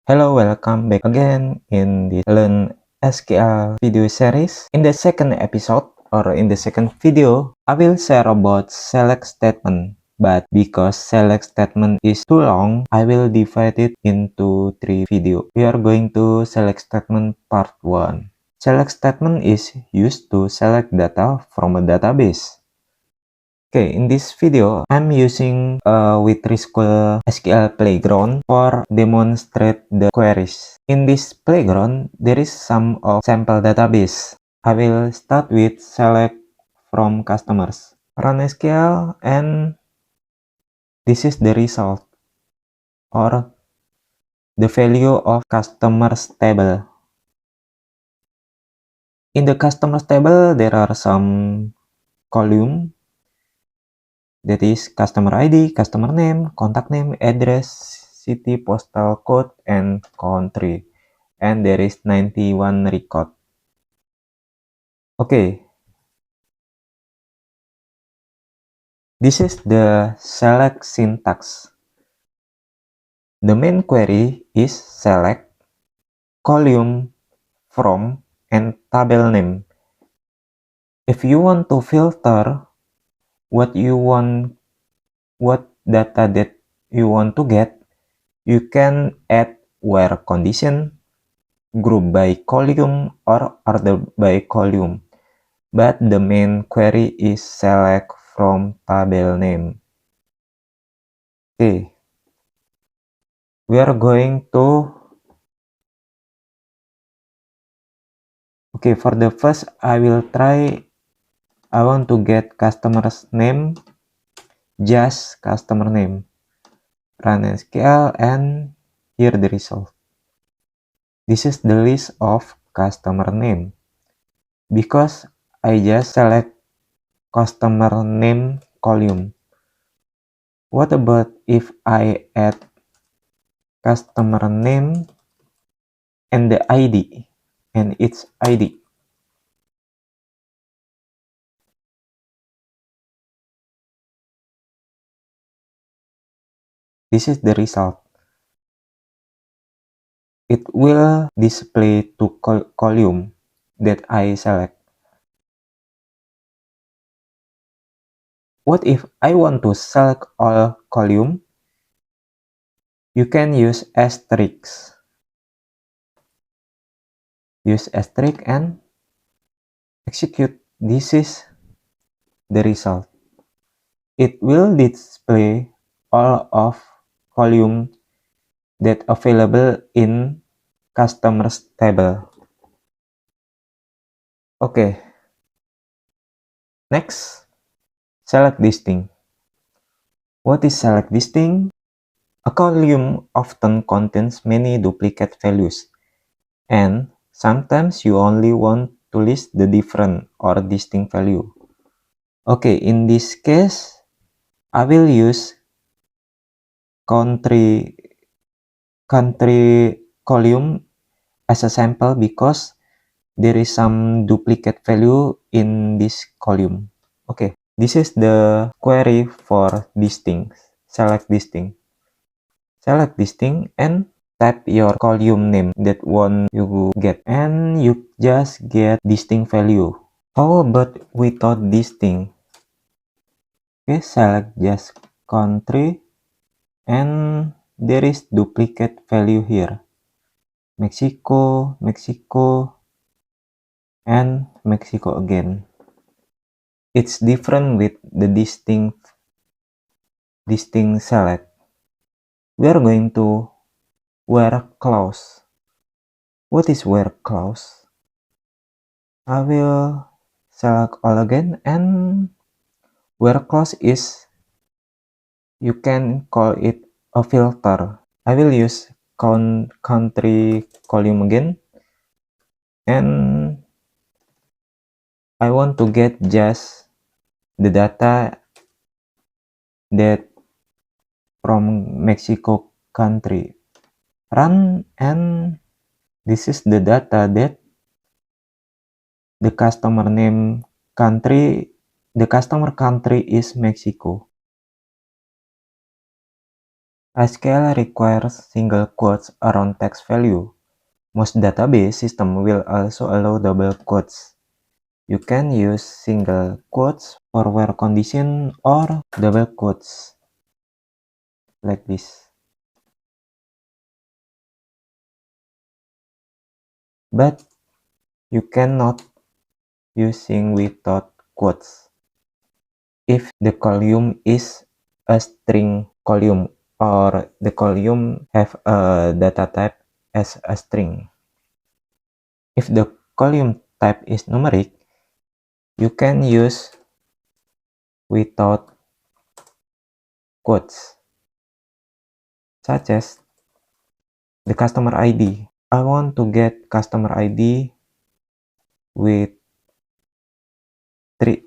Hello, welcome back again in the Learn SQL video series. In the second episode or in the second video, I will share about select statement. But because select statement is too long, I will divide it into 3 videos. We are going to select statement part 1. Select statement is used to select data from a database. Okay, in this video, I'm using with SQL SQL Playground for demonstrate the queries. In this playground, there is some of sample database. I will start with select from customers. Run SQL and this is the result or the value of customers table. In the customers table, there are some column. That is customer ID, customer name, contact name, address, city, postal code, and country. And there is 91 record. Okay. This is the select syntax. The main query is select, column, from, and table name. If you want to filter what data that you want to get, you can add where condition, group by column, or order by column. But the main query is select from table name. Okay. We are going to for the first I want to get customer's name, just customer name. Run SQL and here the result. This is the list of customer name. Because I just select customer name column. What about if I add customer name and the ID and its ID? This is the result. It will display to column that I select. What if I want to select all column? You can use asterisk. Use asterisk and execute. This is the result. It will display all of column that available in customers table. Okay. Next, select listing. What is select listing? A column often contains many duplicate values, and sometimes you only want to list the different or distinct value. Okay, in this case, I will use country column as a sample because there is some duplicate value in this column. Okay, this is the query for distinct. Select distinct. Select distinct and type your column name that one you get, and you just get distinct value. How about without distinct? Okay, select just country and there is duplicate value here. Mexico, Mexico, and Mexico again. It's different with the distinct select. We are going to where clause. What is where clause? I will select all again, and where clause is, you can call it a filter. I will use country column again, and I want to get just the data that from Mexico country. Run, and this is the data that the customer name country, the customer country is Mexico. SQL requires single quotes around text value. Most database systems will also allow double quotes. You can use single quotes for where condition or double quotes like this. But you cannot using without quotes if the column is a string column or the column have a data type as a string. If the column type is numeric, you can use without quotes, such as the customer ID. I want to get customer ID with 3.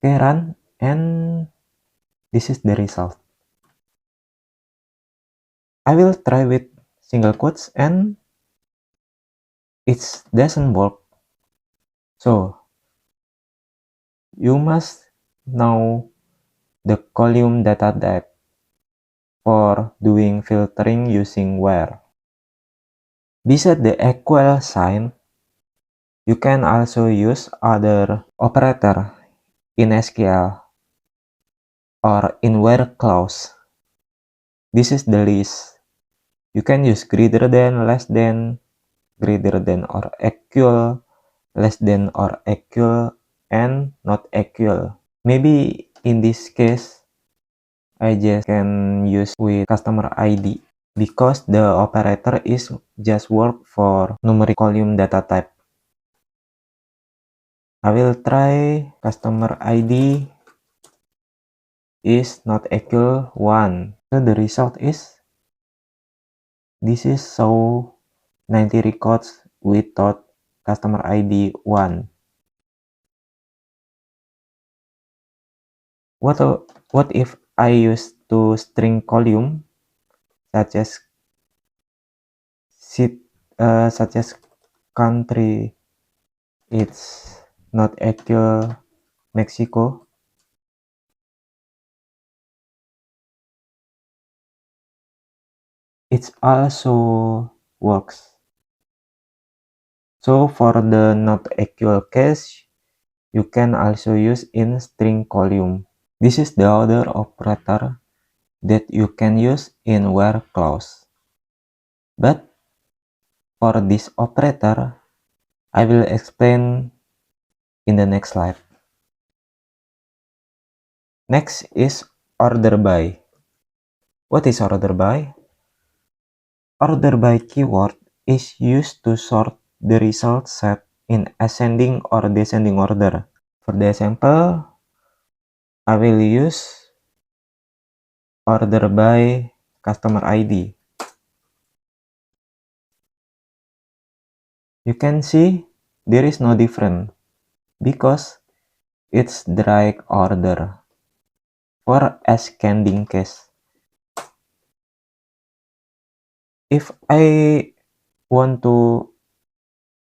Okay, run, and this is the result. I will try with single quotes and it doesn't work. So you must know the column data type for doing filtering using where. Beside the equal sign, you can also use other operator in SQL or in where clause. This is the list. You can use greater than, less than, greater than or equal, less than or equal, and not equal. Maybe in this case, I just can use with customer ID because the operator is just work for numeric column data type. I will try customer ID is not equal 1. So the result is this is show 90 records without customer ID 1. What if I use to string column such as country, it's not equal Mexico. It also works. So for the not equal case, you can also use in string column. This is the other operator that you can use in where clause. But for this operator, I will explain in the next slide. Next is order by. What is order by? Order by keyword is used to sort the result set in ascending or descending order. For the example, I will use order by customer ID. You can see there is no difference because it's direct order for ascending case. If I want to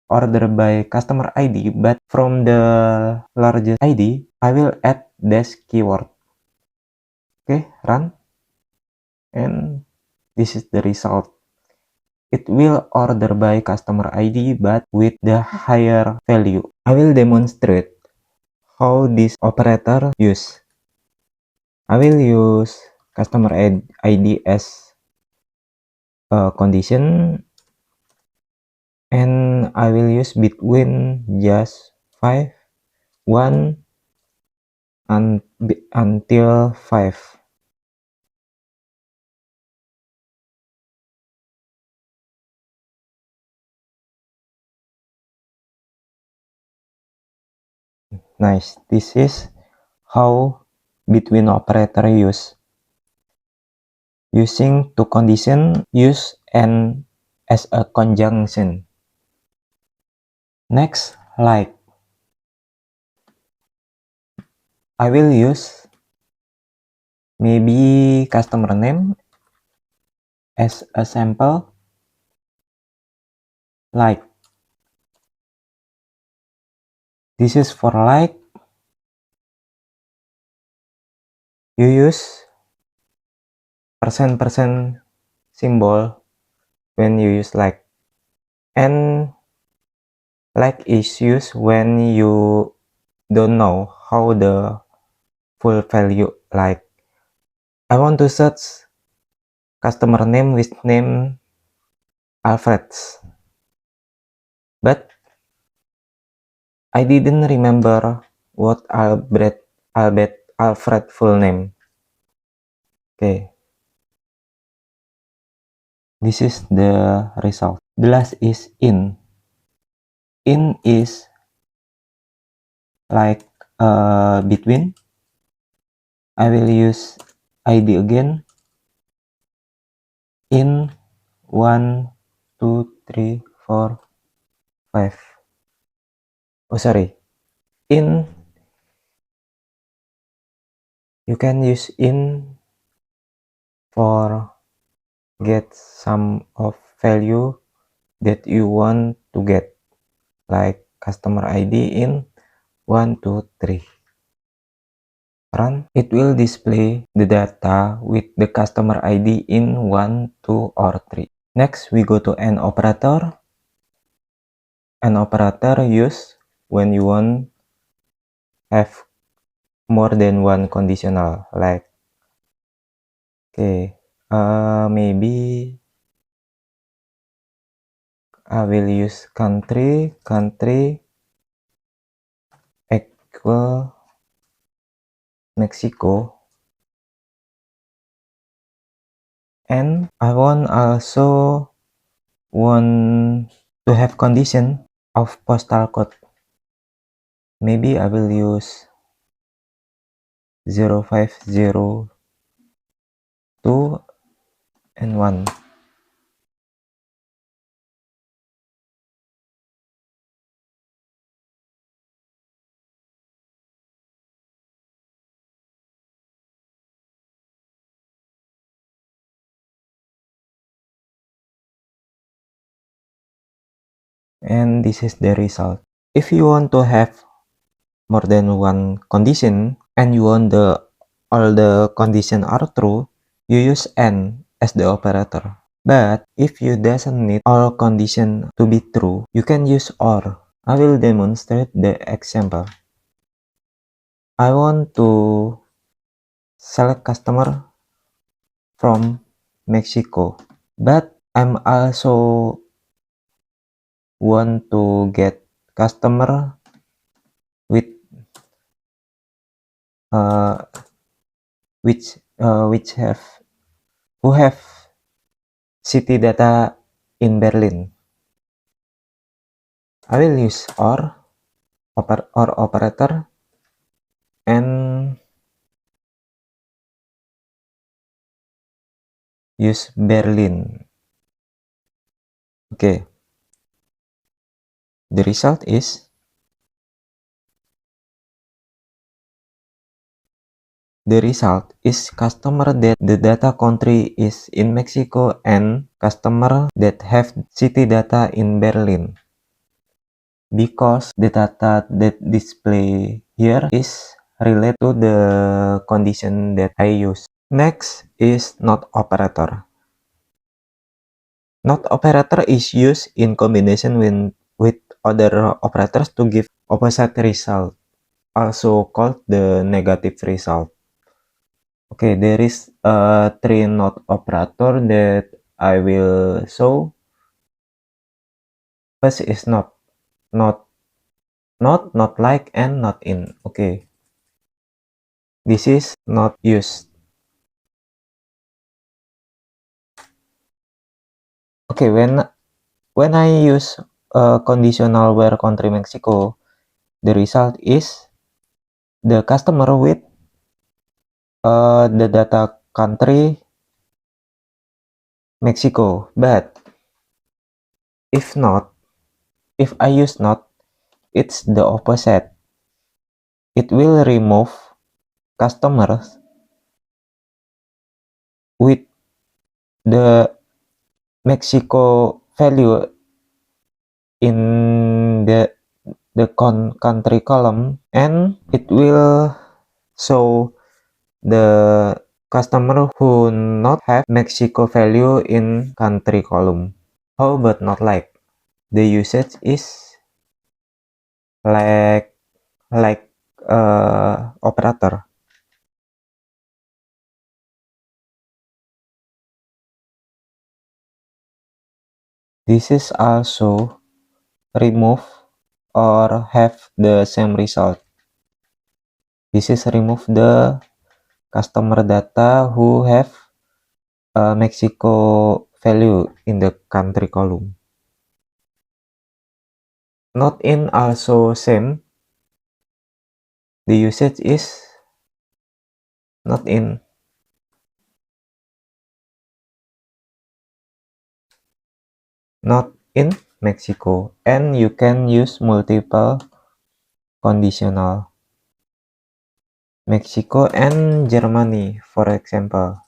order by customer ID but from the largest ID, I will add dash keyword. Okay, run, and this is the result. It will order by customer ID but with the higher value. I will demonstrate how this operator use. I will use customer ID as a condition and I will use between just 5, 1 and until 5. Nice. This is how between operator use. Using to condition use and as a conjunction. Next, like. I will use maybe customer name as a sample, like. This is for like. You use percent symbol when you use like, and like is used when you don't know how the full value. Like, I want to search customer name with name Alfreds, but I didn't remember what Alfred full name. Okay, this is the result. The last is in. In is like between. I will use ID again. In 1, 2, 3, 4, 5. Oh, sorry. In, you can use in for get some of value that you want to get, like customer ID in 1, 2, 3. Run. It will display the data with the customer ID in 1, 2, or 3. Next, we go to AND operator. AND operator use when you want have more than one conditional, like, okay, maybe I will use country equal Mexico, and I also want to have condition of postal code. Maybe I will use 0502 and 1. And this is the result. If you want to have more than one condition and you want all the condition are true, you use AND as the operator. But if you doesn't need all condition to be true, you can use OR. I will demonstrate the example. I want to select customer from Mexico, but I'm also want to get customer with which who have city data in Berlin. I will use OR operator and use Berlin. Okay, the result is customer that the data country is in Mexico and customer that have city data in Berlin, because the data that display here is related to the condition that I use. Next is NOT operator. NOT operator is used in combination with other operators to give opposite result, also called the negative result. Okay, there is a 3 NOT operator that I will show. First is not like, and not in. Okay, this is not used. Okay, when I use conditional where country Mexico, the result is the customer with the data country Mexico. But if I use not, it's the opposite. It will remove customers with the Mexico value in the country column, and it will show the customer who not have Mexico value in country column. How about not like? The usage is like operator. This is also remove or have the same result. This is remove the customer data who have Mexico value in the country column. Not in also same. The usage is not in. Not in Mexico, and you can use multiple conditional. Mexico and Germany, for example,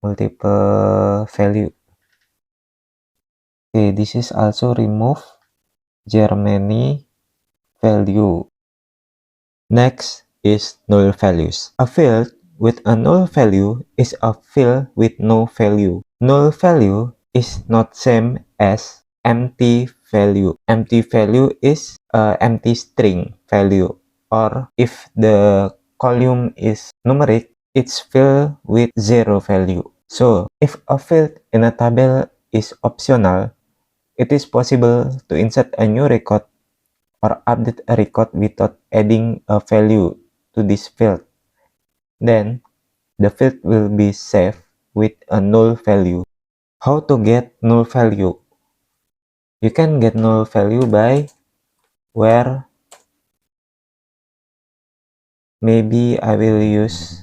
multiple value. Okay, this is also remove Germany value. Next is null values. A field with a null value is a field with no value. Null value is not same as empty value. Empty value is empty string value, or if the column is numeric, it's filled with zero value. So if a field in a table is optional, it is possible to insert a new record or update a record without adding a value to this field. Then the field will be saved with a null value. How to get null value? You can get null value by where maybe I will use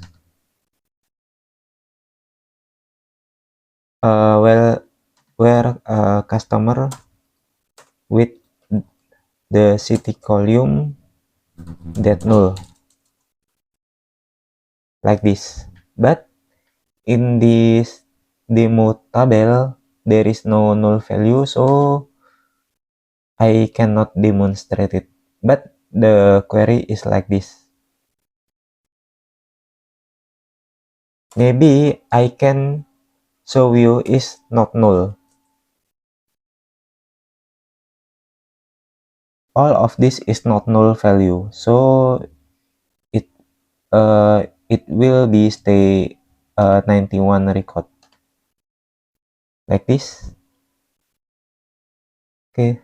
where a customer with the city column that null, like this. But in this demo table there is no null value, so I cannot demonstrate it. But the query is like this. Maybe I can show you is not null. All of this is not null value, so it will be stay 91 record like this. Okay,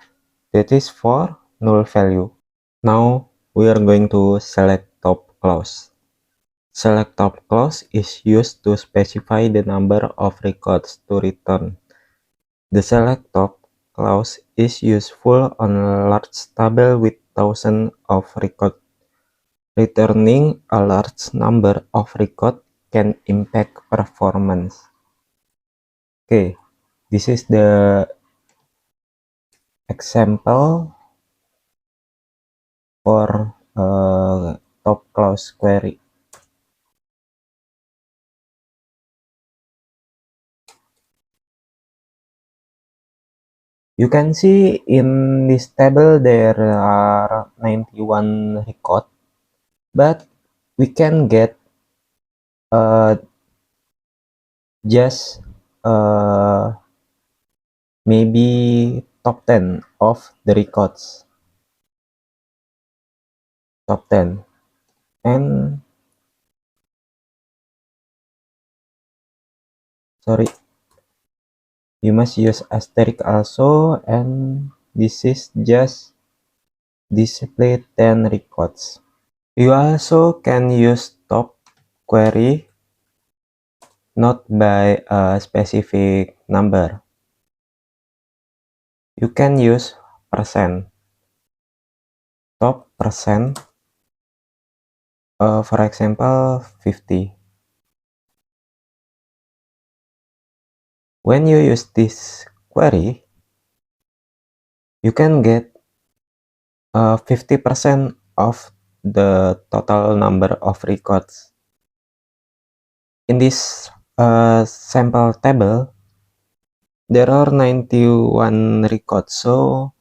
that is for null value. Now we are going to select top clause. Select top clause is used to specify the number of records to return. The select top clause is useful on a large table with thousands of records. Returning a large number of records can impact performance. Okay, this is the example for top clause query. You can see in this table there are 91 records, but we can get just maybe top 10 of the records. Top 10. And sorry, you must use asterisk also, and this is just display 10 records. You also can use top query not by a specific number. You can use percent, top percent, for example 50. When you use this query, you can get 50% of the total number of records. In this sample table, there are 91 records, so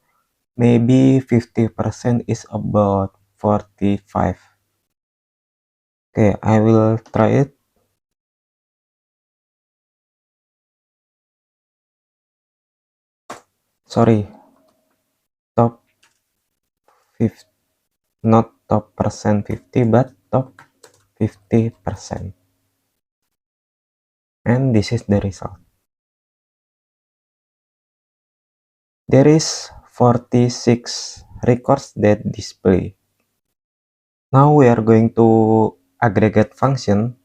maybe 50% is about 45. Okay, I will try it. sorry, top 50, not top percent 50, but top 50%. And this is the result. There is 46 records that display. Now we are going to aggregate function.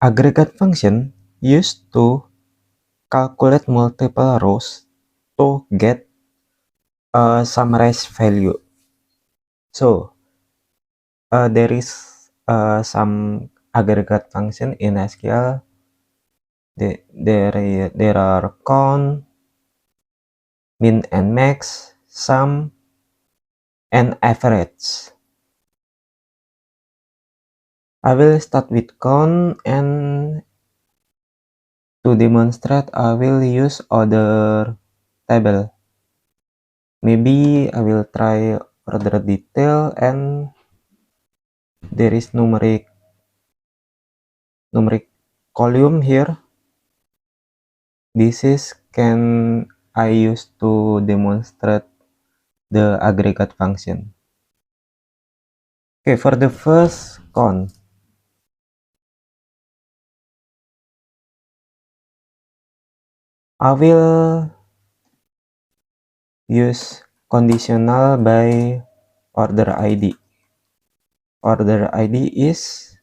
Aggregate function used to calculate multiple rows to get a summarized value. So there is some aggregate function in SQL. There are count, min and max, sum, and average. I will start with count, and to demonstrate I will use order table. Maybe I will try order detail, and there is numeric column here. This is can I use to demonstrate the aggregate function. Okay, for the first count, I will use conditional by order ID. Order ID is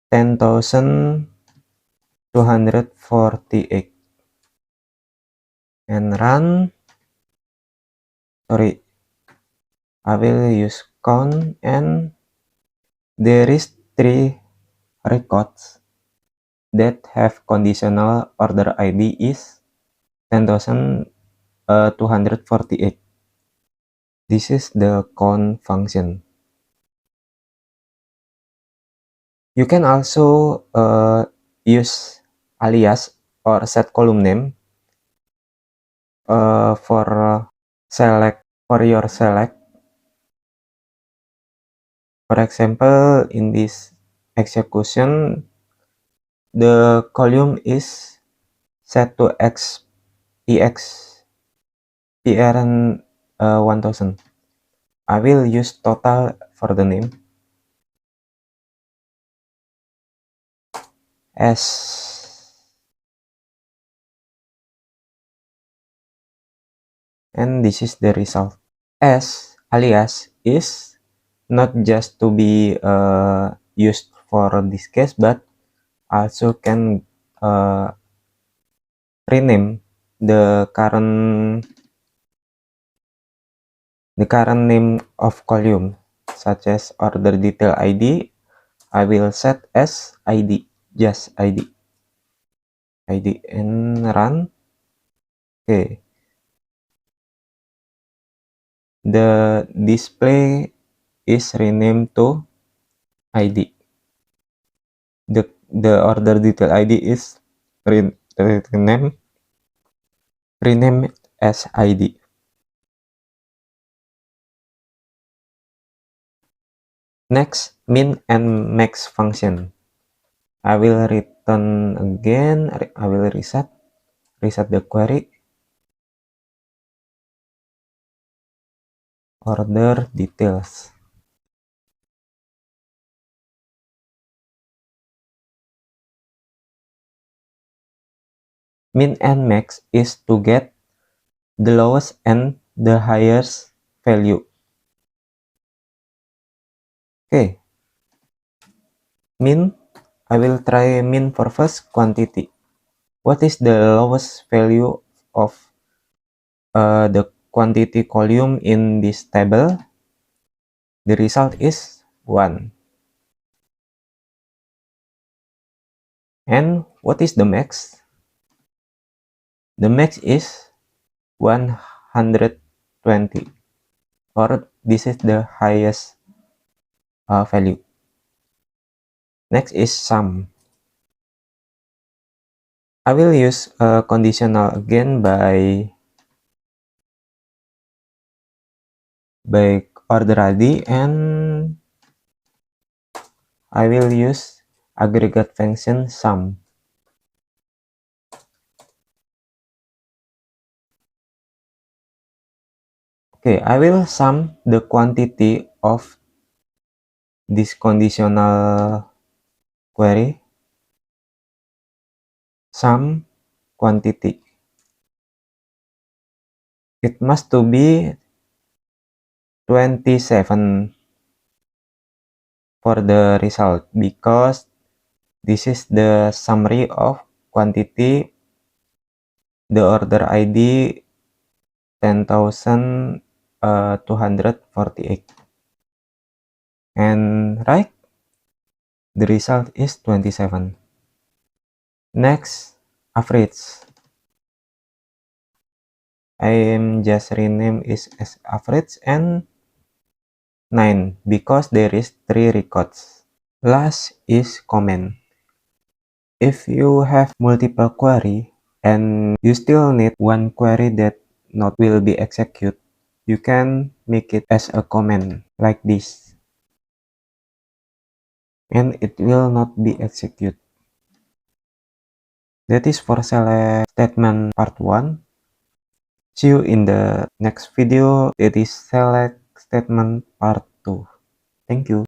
10,248 and run. Sorry, I will use count, and there is 3 records that have conditional order ID is 10,248. This is the count function. You can also use alias or set column name for your select. For example, in this execution, the column is set to PRN 1000. I will use total for the name S, and this is the result. S alias is not just to be used for this case, but also can rename the current name of column, such as order detail ID. I will set as ID, just ID, and run. Okay, the display is renamed to ID. The order detail ID is renamed as ID. Next, min and max function. I will return again. I will reset the query. Order details. Min and max is to get the lowest and the highest value. Okay. Min, I will try min for first quantity. What is the lowest value of the quantity column in this table? The result is 1. And what is the max? The max is 120, or this is the highest value. Next is sum. I will use conditional again by order ID, and I will use aggregate function sum. Okay, I will sum the quantity of this conditional query. Sum quantity. It must to be 27 for the result because this is the summary of quantity. The order ID 10,248 and right, the result is 27. Next, average. I am just rename is as average and 9 because there is 3 records. Last is comment. If you have multiple query and you still need one query that not will be executed, you can make it as a comment like this, and it will not be executed. That is for select statement part 1. See you in the next video, that is select statement part 2. Thank you.